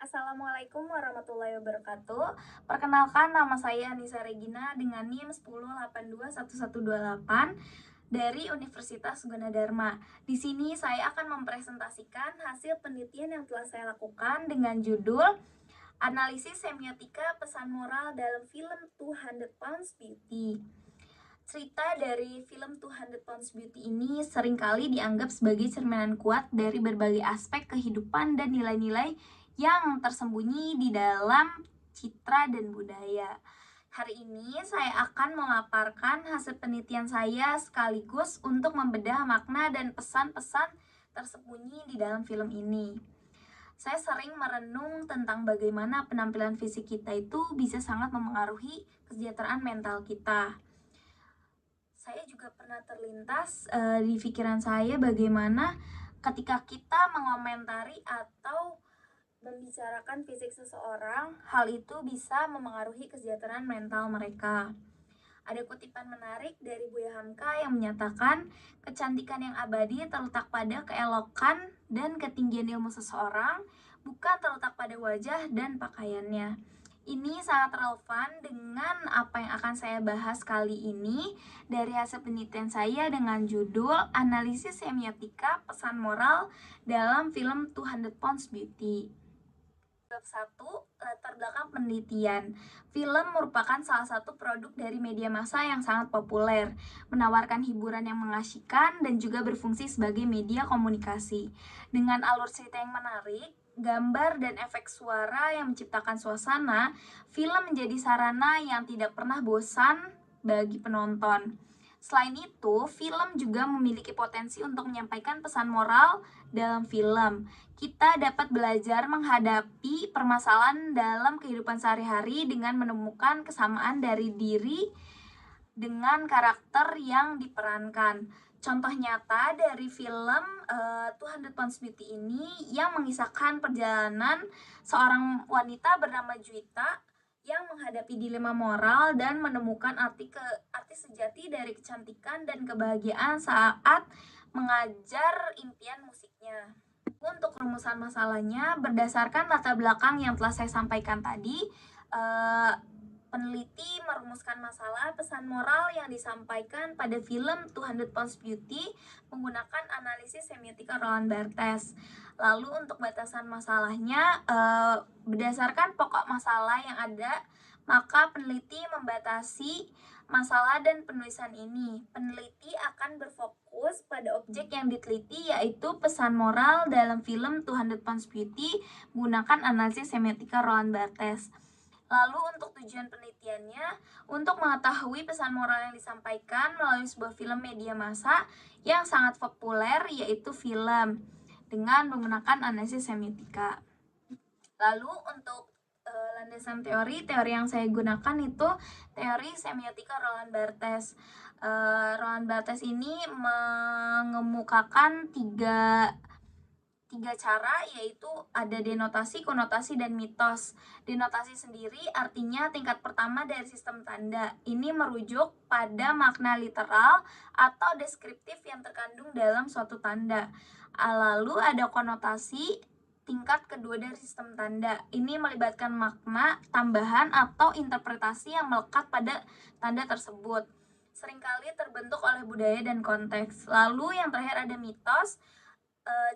Assalamualaikum warahmatullahi wabarakatuh. Perkenalkan, nama saya Anissa Regina dengan NIM 10821128 dari Universitas Gunadarma. Di sini saya akan mempresentasikan hasil penelitian yang telah saya lakukan dengan judul Analisis Semiotika Pesan Moral dalam Film 200 Pounds Beauty. Cerita dari film 200 Pounds Beauty ini seringkali dianggap sebagai cerminan kuat dari berbagai aspek kehidupan dan nilai-nilai yang tersembunyi di dalam citra dan budaya. Hari ini saya akan memaparkan hasil penelitian saya sekaligus untuk membedah makna dan pesan-pesan tersembunyi di dalam film ini. Saya sering merenung tentang bagaimana penampilan fisik kita itu bisa sangat memengaruhi kesejahteraan mental kita. Saya juga pernah terlintas di pikiran saya bagaimana ketika kita mengomentari atau membicarakan fisik seseorang, hal itu bisa memengaruhi kesejahteraan mental mereka. Ada kutipan menarik dari Buya Hamka yang menyatakan, kecantikan yang abadi terletak pada keelokan dan ketinggian ilmu seseorang, bukan terletak pada wajah dan pakaiannya. Ini sangat relevan dengan apa yang akan saya bahas kali ini dari hasil penelitian saya dengan judul Analisis Semiotika Pesan Moral dalam film 200 Pounds Beauty. Bab 1, latar belakang penelitian. Film merupakan salah satu produk dari media massa yang sangat populer, menawarkan hiburan yang mengasyikan dan juga berfungsi sebagai media komunikasi. Dengan alur cerita yang menarik, gambar dan efek suara yang menciptakan suasana, film menjadi sarana yang tidak pernah bosan bagi penonton. Selain itu, film juga memiliki potensi untuk menyampaikan pesan moral dalam film. Kita dapat belajar menghadapi permasalahan dalam kehidupan sehari-hari dengan menemukan kesamaan dari diri dengan karakter yang diperankan. Contoh nyata dari film 200 Pounds Beauty ini yang mengisahkan perjalanan seorang wanita bernama Juwita yang menghadapi dilema moral dan menemukan arti sejati dari kecantikan dan kebahagiaan saat mengajar impian musiknya. Untuk rumusan masalahnya, berdasarkan latar belakang yang telah saya sampaikan tadi, peneliti merumuskan masalah pesan moral yang disampaikan pada film 200 Pounds Beauty menggunakan analisis semiotika Roland Barthes. Lalu untuk batasan masalahnya, berdasarkan pokok masalah yang ada, maka peneliti membatasi masalah dan penulisan ini. Peneliti akan berfokus pada objek yang diteliti, yaitu pesan moral dalam film 200 Pounds Beauty menggunakan analisis semiotika Roland Barthes. Lalu untuk tujuan penelitiannya, untuk mengetahui pesan moral yang disampaikan melalui sebuah film media massa yang sangat populer, yaitu film, dengan menggunakan analisis semiotika. Lalu untuk landasan teori yang saya gunakan itu teori semiotika Roland Barthes. Roland Barthes ini mengemukakan tiga cara, yaitu ada denotasi, konotasi, dan mitos. Denotasi sendiri artinya tingkat pertama dari sistem tanda. Ini merujuk pada makna literal atau deskriptif yang terkandung dalam suatu tanda. Lalu ada konotasi, tingkat kedua dari sistem tanda. Ini melibatkan makna tambahan atau interpretasi yang melekat pada tanda tersebut. Seringkali terbentuk oleh budaya dan konteks. Lalu yang terakhir ada mitos,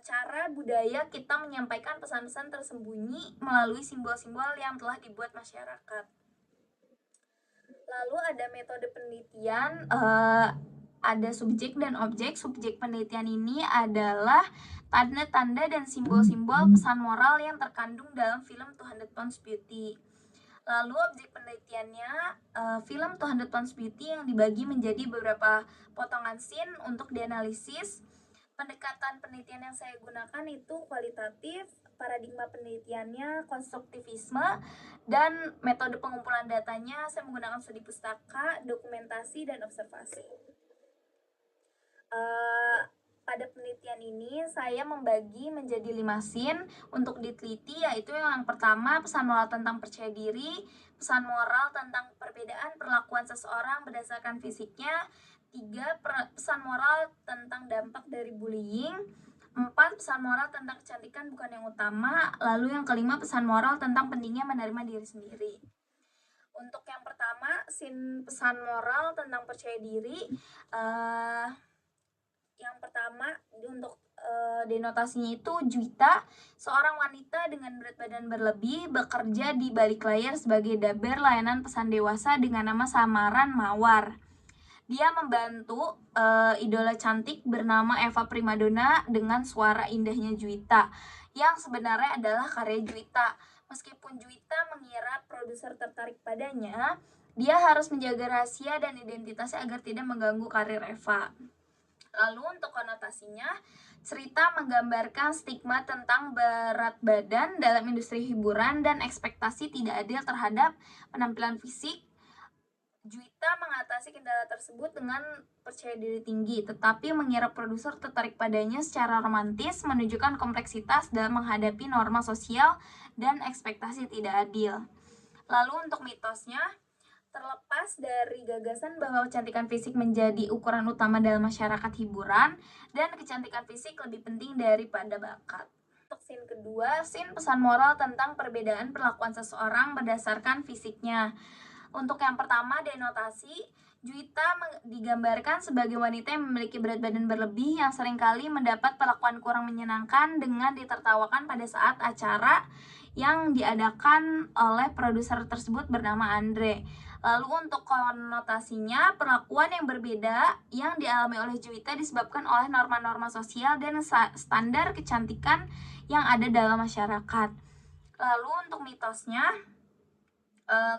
cara budaya kita menyampaikan pesan-pesan tersembunyi melalui simbol-simbol yang telah dibuat masyarakat. Lalu ada metode penelitian, ada subjek dan objek. Subjek penelitian ini adalah tanda-tanda dan simbol-simbol pesan moral yang terkandung dalam film 200 Pounds Beauty. Lalu objek penelitiannya, film 200 Pounds Beauty yang dibagi menjadi beberapa potongan scene untuk dianalisis. Pendekatan penelitian yang saya gunakan itu kualitatif, paradigma penelitiannya konstruktivisme, dan metode pengumpulan datanya saya menggunakan studi pustaka, dokumentasi, dan observasi. Pada penelitian ini saya membagi menjadi 5 scene untuk diteliti, yaitu yang pertama pesan moral tentang percaya diri, pesan moral tentang perbedaan perlakuan seseorang berdasarkan fisiknya, 3 pesan moral tentang dampak dari bullying, 4. Pesan moral tentang kecantikan bukan yang utama. Lalu yang kelima, pesan moral tentang pentingnya menerima diri sendiri. Untuk yang pertama, scene pesan moral tentang percaya diri. Yang pertama untuk denotasinya itu Juwita, seorang wanita dengan berat badan berlebih, bekerja di balik layar sebagai daber layanan pesan dewasa dengan nama samaran Mawar. Dia membantu idola cantik bernama Eva Primadona dengan suara indahnya Juwita, yang sebenarnya adalah karya Juwita. Meskipun Juwita mengira produser tertarik padanya, dia harus menjaga rahasia dan identitasnya agar tidak mengganggu karir Eva. Lalu untuk konotasinya, cerita menggambarkan stigma tentang berat badan dalam industri hiburan dan ekspektasi tidak adil terhadap penampilan fisik. Juwita mengatasi kendala tersebut dengan percaya diri tinggi, tetapi mengira produser tertarik padanya secara romantis, menunjukkan kompleksitas dalam menghadapi norma sosial dan ekspektasi tidak adil. Lalu untuk mitosnya, terlepas dari gagasan bahwa kecantikan fisik menjadi ukuran utama dalam masyarakat hiburan dan kecantikan fisik lebih penting daripada bakat. Untuk scene kedua, scene pesan moral tentang perbedaan perlakuan seseorang berdasarkan fisiknya. Untuk yang pertama, denotasi, Juwita digambarkan sebagai wanita yang memiliki berat badan berlebih yang seringkali mendapat perlakuan kurang menyenangkan dengan ditertawakan pada saat acara yang diadakan oleh produser tersebut bernama Andre. Lalu untuk konotasinya, perlakuan yang berbeda yang dialami oleh Juwita disebabkan oleh norma-norma sosial dan standar kecantikan yang ada dalam masyarakat. Lalu untuk mitosnya,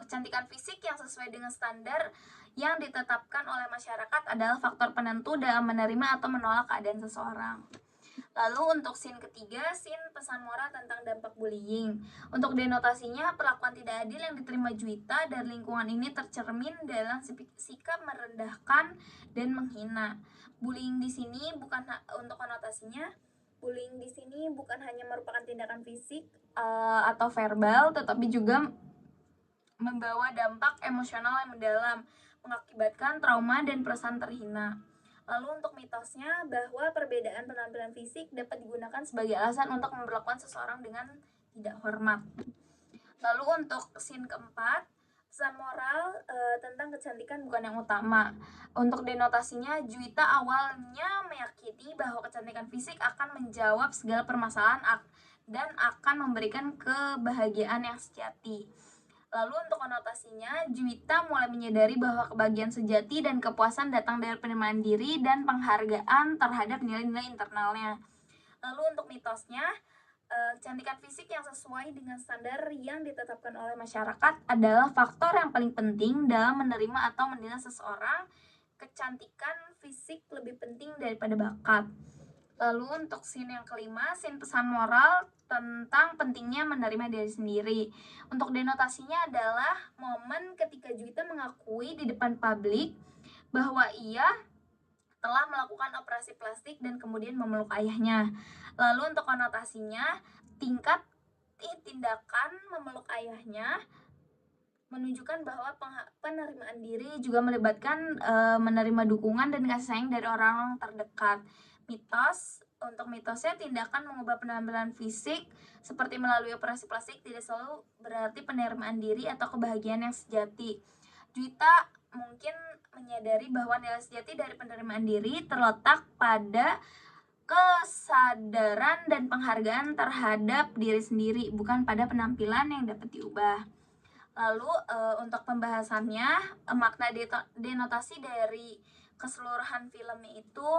kecantikan fisik yang sesuai dengan standar yang ditetapkan oleh masyarakat adalah faktor penentu dalam menerima atau menolak keadaan seseorang. Lalu untuk scene ketiga, scene pesan moral tentang dampak bullying. Untuk denotasinya, perlakuan tidak adil yang diterima Juwita dari lingkungan ini tercermin dalam sikap merendahkan dan menghina. Bullying di sini bukan untuk konotasinya, bullying di sini bukan hanya merupakan tindakan fisik atau verbal, tetapi juga membawa dampak emosional yang mendalam, mengakibatkan trauma dan perasaan terhina. Lalu untuk mitosnya, bahwa perbedaan penampilan fisik dapat digunakan sebagai alasan untuk memperlakukan seseorang dengan tidak hormat. Lalu untuk scene keempat, pesan moral tentang kecantikan bukan yang utama. Untuk denotasinya, Juwita awalnya meyakini bahwa kecantikan fisik akan menjawab segala permasalahan dan akan memberikan kebahagiaan yang sejati. Lalu untuk konotasinya, Juwita mulai menyadari bahwa kebahagiaan sejati dan kepuasan datang dari penerimaan diri dan penghargaan terhadap nilai-nilai internalnya. Lalu untuk mitosnya, kecantikan fisik yang sesuai dengan standar yang ditetapkan oleh masyarakat adalah faktor yang paling penting dalam menerima atau menilai seseorang. Kecantikan fisik lebih penting daripada bakat. Lalu untuk scene yang kelima, scene pesan moral tentang pentingnya menerima diri sendiri. Untuk denotasinya adalah momen ketika Juwita mengakui di depan publik bahwa ia telah melakukan operasi plastik dan kemudian memeluk ayahnya. Lalu untuk konotasinya, tingkat tindakan memeluk ayahnya menunjukkan bahwa penerimaan diri juga melibatkan menerima dukungan dan kasih sayang dari orang-orang terdekat. Mitos, untuk mitosnya, tindakan mengubah penampilan fisik seperti melalui operasi plastik tidak selalu berarti penerimaan diri atau kebahagiaan yang sejati. Juwita mungkin menyadari bahwa nilai sejati dari penerimaan diri terletak pada kesadaran dan penghargaan terhadap diri sendiri, bukan pada penampilan yang dapat diubah. Lalu untuk pembahasannya, makna denotasi dari keseluruhan filmnya itu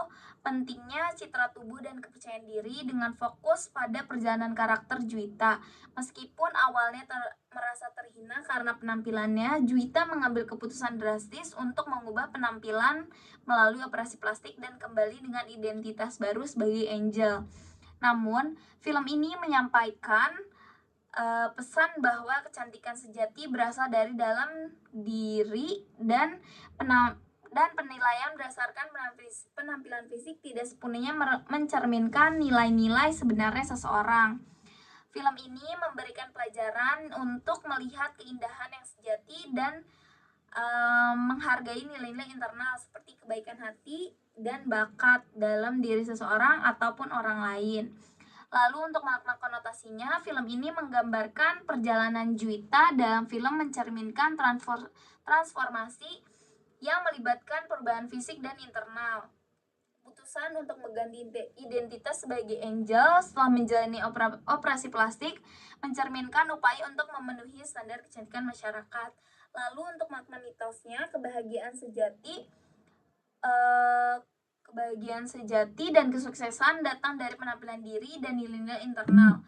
pentingnya citra tubuh dan kepercayaan diri dengan fokus pada perjalanan karakter Juwita. Meskipun awalnya merasa terhina karena penampilannya, Juwita mengambil keputusan drastis untuk mengubah penampilan melalui operasi plastik dan kembali dengan identitas baru sebagai Angel. Namun, film ini menyampaikan pesan bahwa kecantikan sejati berasal dari dalam diri dan penilaian berdasarkan penampilan fisik tidak sepenuhnya mencerminkan nilai-nilai sebenarnya seseorang. Film ini memberikan pelajaran untuk melihat keindahan yang sejati dan menghargai nilai-nilai internal seperti kebaikan hati dan bakat dalam diri seseorang ataupun orang lain. Lalu untuk makna konotasinya, film ini menggambarkan perjalanan Juwita dalam film mencerminkan transformasi yang melibatkan perubahan fisik dan internal. Keputusan untuk mengganti identitas sebagai Angel setelah menjalani operasi plastik mencerminkan upaya untuk memenuhi standar kecantikan masyarakat. Lalu untuk makna mitosnya, kebahagiaan sejati dan kesuksesan datang dari penampilan diri dan nilai-nilai internal.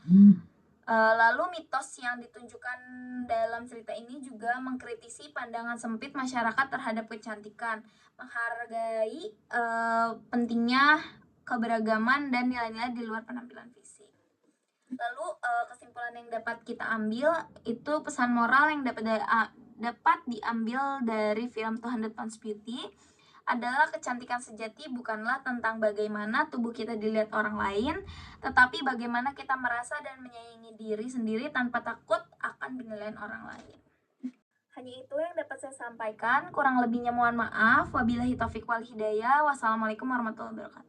Lalu mitos yang ditunjukkan dalam cerita ini juga mengkritisi pandangan sempit masyarakat terhadap kecantikan, menghargai pentingnya keberagaman dan nilai-nilai di luar penampilan fisik. Lalu kesimpulan yang dapat kita ambil itu pesan moral yang dapat diambil dari film 200 Pounds Beauty adalah kecantikan sejati bukanlah tentang bagaimana tubuh kita dilihat orang lain, tetapi bagaimana kita merasa dan menyayangi diri sendiri tanpa takut akan penilaian orang lain. Hanya itu yang dapat saya sampaikan, kurang lebihnya mohon maaf. Wabillahi taufiq wal hidayah. Wassalamualaikum warahmatullahi wabarakatuh.